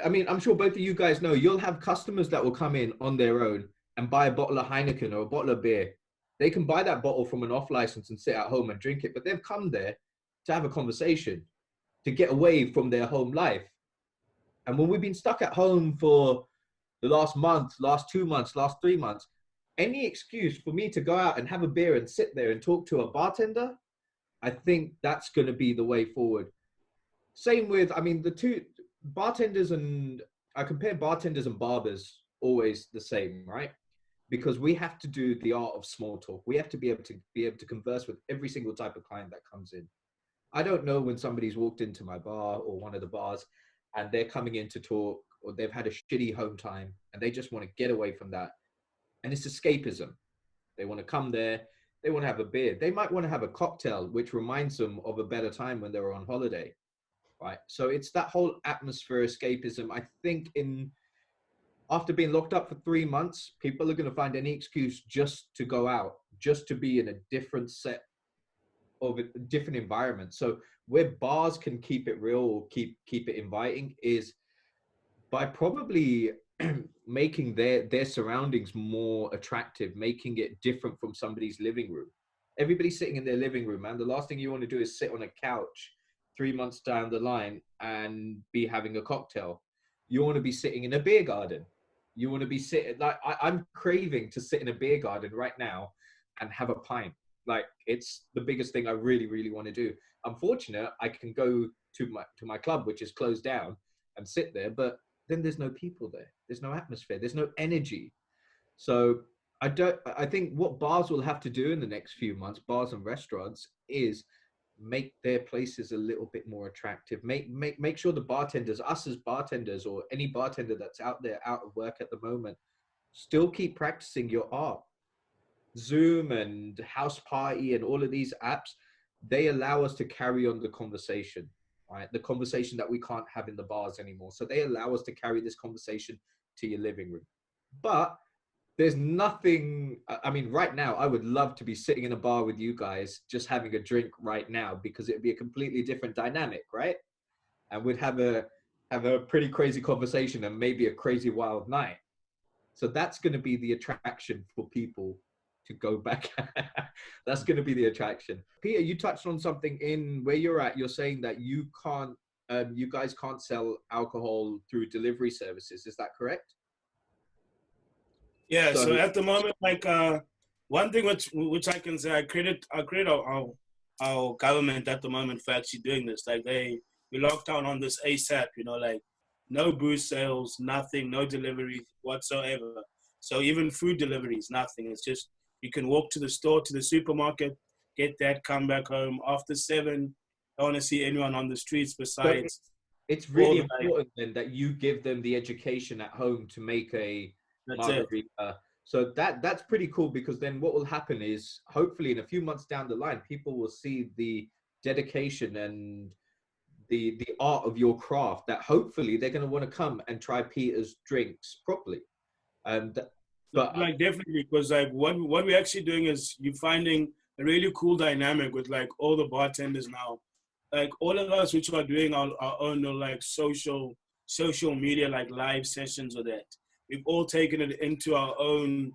I'm sure both of you guys know, you'll have customers that will come in on their own and buy a bottle of Heineken or a bottle of beer. They can buy that bottle from an off license and sit at home and drink it, but they've come there to have a conversation, to get away from their home life. And when we've been stuck at home for the last month, last 2 months, last 3 months, any excuse for me to go out and have a beer and sit there and talk to a bartender, I think that's going to be the way forward. Same with, the two bartenders, and I compare bartenders and barbers always the same, right? Because we have to do the art of small talk. We have to be able to converse with every single type of client that comes in. I don't know when somebody's walked into my bar or one of the bars and they're coming in to talk, or they've had a shitty home time and they just want to get away from that. And it's escapism. They want to come there. They want to have a beer. They might want to have a cocktail, which reminds them of a better time when they were on holiday, right? So it's that whole atmosphere escapism. I think after being locked up for 3 months, people are going to find any excuse just to go out, just to be in a different set of a different environment. So where bars can keep it real or keep it inviting is by probably making their surroundings more attractive, making it different from somebody's living room. Everybody's sitting in their living room, man. The last thing you want to do is sit on a couch 3 months down the line and be having a cocktail. You want to be sitting in a beer garden. You want to be sitting, like, I'm craving to sit in a beer garden right now and have a pint. Like, it's the biggest thing I really, really want to do. I'm fortunate I can go to my club, which is closed down, and sit there, but then there's no people there. There's no atmosphere. There's no energy. So I think what bars will have to do in the next few months, bars and restaurants, is make their places a little bit more attractive. Make sure the bartenders, us as bartenders, or any bartender that's out there out of work at the moment, still keep practicing your art. Zoom and House Party and all of these apps, they allow us to carry on the conversation, right? The conversation that we can't have in the bars anymore. So they allow us to carry this conversation to your living room. But there's nothing, I mean, right now, I would love to be sitting in a bar with you guys, just having a drink right now, because it'd be a completely different dynamic, right? And we'd have a pretty crazy conversation and maybe a crazy wild night. So that's going to be the attraction for people to go back. That's going to be the attraction. Peter, you touched on something in where you're at. You're saying that you guys can't sell alcohol through delivery services. Is that correct? Yeah. So at the moment, like one thing which I can say, I credit our government at the moment for actually doing this. Like we locked down on this ASAP. You know, like no booze sales, nothing, no delivery whatsoever. So even food deliveries, nothing. It's just you can walk to the store, to the supermarket, get that, come back home after 7. I don't want to see anyone on the streets besides. It's really important then that you give them the education at home to make a margarita. So that's pretty cool, because then what will happen is hopefully in a few months down the line, people will see the dedication and the art of your craft, that hopefully they're going to want to come and try Peter's drinks properly. But like definitely, because like what we're actually doing is you're finding a really cool dynamic with like all the bartenders now. Like all of us which are doing our own like social media, like live sessions or that. We've all taken it into our own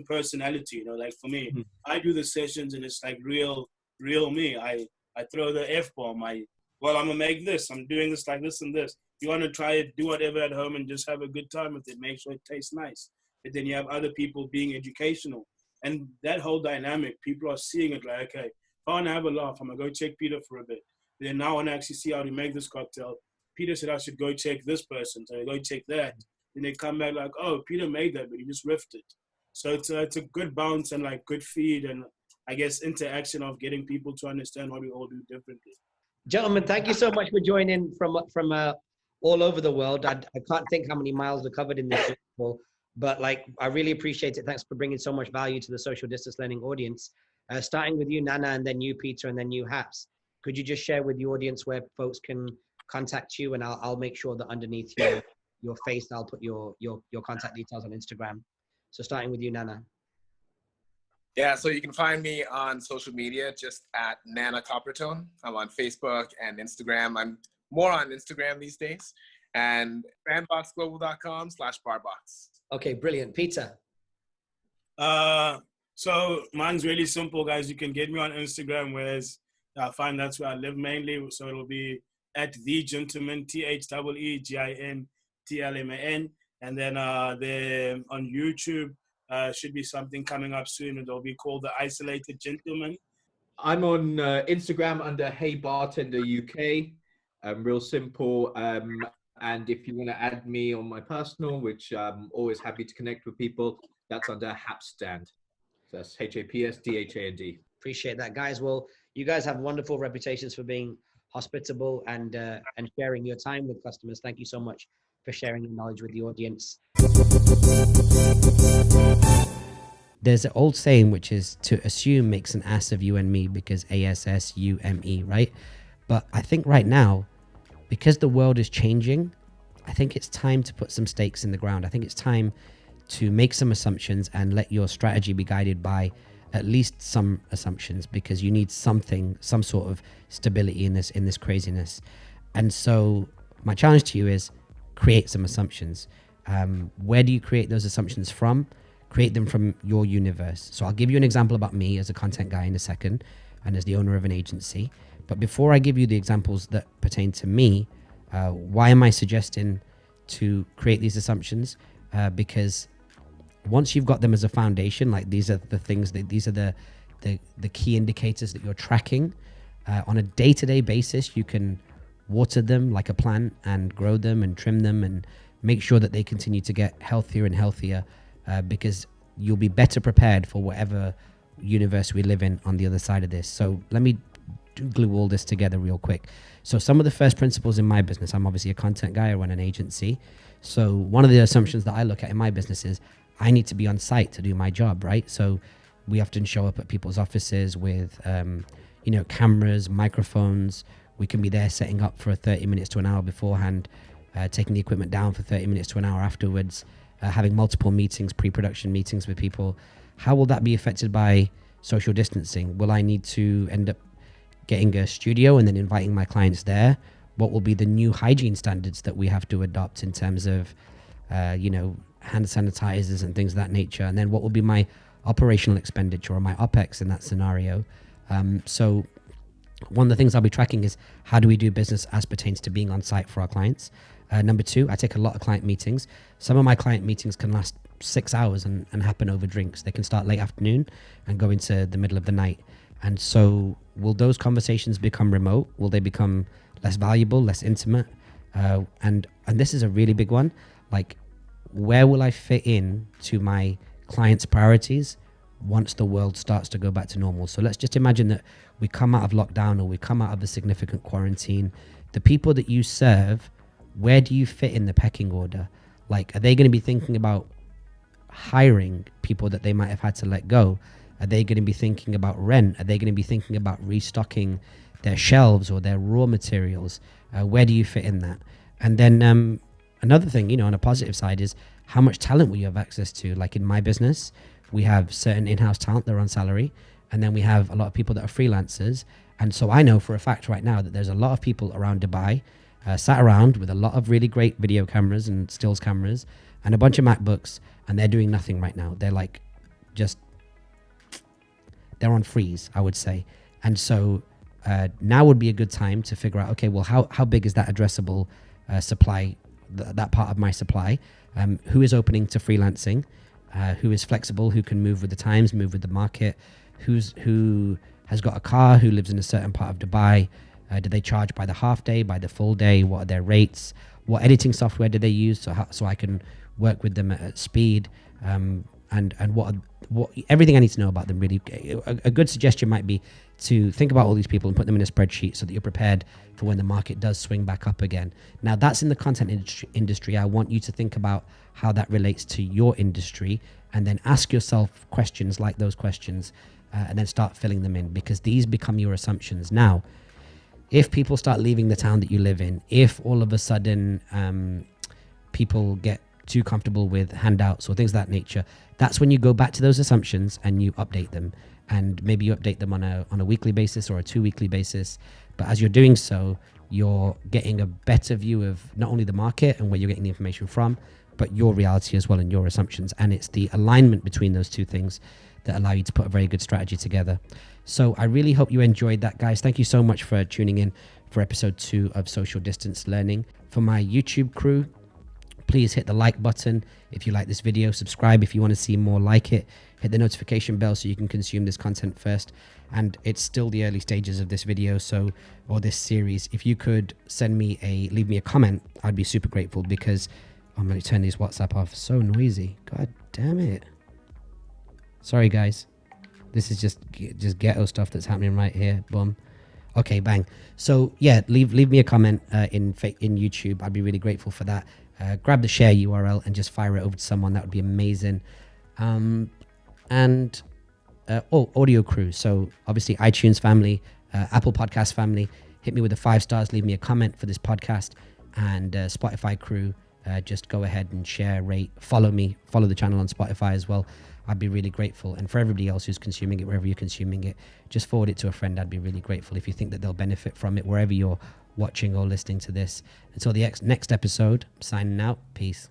personality, you know. Like for me, I do the sessions and it's like real me. I throw the F-bomb. I'm gonna make this. I'm doing this like this and this. You want to try it, do whatever at home and just have a good time with it. Make sure it tastes nice. But then you have other people being educational. And that whole dynamic, people are seeing it like, okay, if I want to have a laugh, I'm going to go check Peter for a bit. Then now I want to actually see how to make this cocktail. Peter said I should go check this person. So I go check that. Then they come back like, oh, Peter made that, but he just riffed it. So it's a good bounce and like good feed and I guess interaction of getting people to understand what we all do differently. Gentlemen, thank you so much for joining from all over the world. I can't think how many miles are covered in this call, but like I really appreciate it. Thanks for bringing so much value to the social distance learning audience. Starting with you, Nana, and then you, Peter, and then you, Haps. Could you just share with the audience where folks can contact you, and I'll make sure that underneath your face I'll put your contact details on Instagram. So starting with you, Nana. Yeah, so you can find me on social media just at Nana Coppertone. I'm on Facebook and Instagram. I'm more on Instagram these days. And bandboxglobal.com/barbox. Okay, brilliant. Peter? So mine's really simple, guys. You can get me on Instagram, whereas I find that's where I live mainly. So it'll be at The Gentleman, TheGinTLMAN. And then on YouTube, should be something coming up soon. It'll be called The Isolated Gentleman. I'm on Instagram under Hey Bartender UK. Real simple. And if you want to add me on my personal, which I'm always happy to connect with people, that's under Hapsstand. So that's HAPSDHAND. Appreciate that, guys. Well, you guys have wonderful reputations for being hospitable and sharing your time with customers. Thank you so much for sharing your knowledge with the audience. There's an old saying, which is to assume makes an ass of you and me, because ASSUME, right? But I think right now, because the world is changing, I think it's time to put some stakes in the ground. I think it's time to make some assumptions and let your strategy be guided by at least some assumptions, because you need something, some sort of stability in this craziness. And so my challenge to you is create some assumptions. Where do you create those assumptions from? Create them from your universe. So I'll give you an example about me as a content guy in a second, and as the owner of an agency. But before I give you the examples that pertain to me, why am I suggesting to create these assumptions? Because once you've got them as a foundation, like these are the things that these are the key indicators that you're tracking on a day-to-day basis. You can water them like a plant and grow them and trim them and make sure that they continue to get healthier and healthier, because you'll be better prepared for whatever universe we live in on the other side of this. So let me glue all this together real quick. So some of the first principles in my business, I'm obviously a content guy, I run an agency. So one of the assumptions that I look at in my business is I need to be on site to do my job, right? So we often show up at people's offices with, cameras, microphones. We can be there setting up for 30 minutes to an hour beforehand, taking the equipment down for 30 minutes to an hour afterwards, having multiple meetings, pre-production meetings with people. How will that be affected by social distancing? Will I need to end up getting a studio and then inviting my clients there? What will be the new hygiene standards that we have to adopt in terms of, hand sanitizers and things of that nature? And then what will be my operational expenditure or my OPEX in that scenario? So one of the things I'll be tracking is how do we do business as pertains to being on site for our clients? Number two, I take a lot of client meetings. Some of my client meetings can last 6 hours and happen over drinks. They can start late afternoon and go into the middle of the night. And so will those conversations become remote? Will they become less valuable, less intimate? And this is a really big one. Like, where will I fit in to my clients' priorities once the world starts to go back to normal? So let's just imagine that we come out of lockdown or we come out of a significant quarantine. The people that you serve, where do you fit in the pecking order? Like, are they going to be thinking about hiring people that they might have had to let go? Are they going to be thinking about rent? Are they going to be thinking about restocking their shelves or their raw materials? Where do you fit in that? And then another thing, on a positive side is how much talent will you have access to? Like in my business, we have certain in-house talent that are on salary, and then we have a lot of people that are freelancers. And so I know for a fact right now that there's a lot of people around Dubai sat around with a lot of really great video cameras and stills cameras and a bunch of MacBooks, and they're doing nothing right now. They're like they're on freeze, I would say. And so now would be a good time to figure out, okay, well, how big is that addressable supply, that part of my supply? Who is opening to freelancing? Who is flexible? Who can move with the times, move with the market? Who has got a car? Who lives in a certain part of Dubai? Do they charge by the half day, by the full day? What are their rates? What editing software do they use so I can work with them at speed? And what everything I need to know about them, really. A good suggestion might be to think about all these people and put them in a spreadsheet so that you're prepared for when the market does swing back up again. Now, that's in the content industry. I want you to think about how that relates to your industry, and then ask yourself questions like those questions, and then start filling them in, because these become your assumptions. Now, if people start leaving the town that you live in, if all of a sudden people get too comfortable with handouts or things of that nature, that's when you go back to those assumptions and you update them. And maybe you update them on a weekly basis or a 2 weekly basis. But as you're doing so, you're getting a better view of not only the market and where you're getting the information from, but your reality as well and your assumptions. And it's the alignment between those two things that allow you to put a very good strategy together. So I really hope you enjoyed that, guys. Thank you so much for tuning in for episode 2 of Social Distance Learning. For my YouTube crew, please hit the like button if you like this video. Subscribe if you want to see more like it. Hit the notification bell so you can consume this content first. And it's still the early stages of this video, or this series. If you could leave me a comment, I'd be super grateful, because I'm going to turn this WhatsApp off. So noisy. God damn it. Sorry, guys. This is just ghetto stuff that's happening right here. Boom. Okay, bang. So yeah, leave me a comment in YouTube. I'd be really grateful for that. Grab the share URL and just fire it over to someone. That would be amazing. And audio crew. So obviously iTunes family, Apple Podcast family. Hit me with the 5 stars. Leave me a comment for this podcast. And Spotify crew, just go ahead and share, rate, follow me, follow the channel on Spotify as well. I'd be really grateful. And for everybody else who's consuming it, wherever you're consuming it, just forward it to a friend. I'd be really grateful if you think that they'll benefit from it, wherever you're watching or listening to this. Until the next episode, I'm signing out. Peace.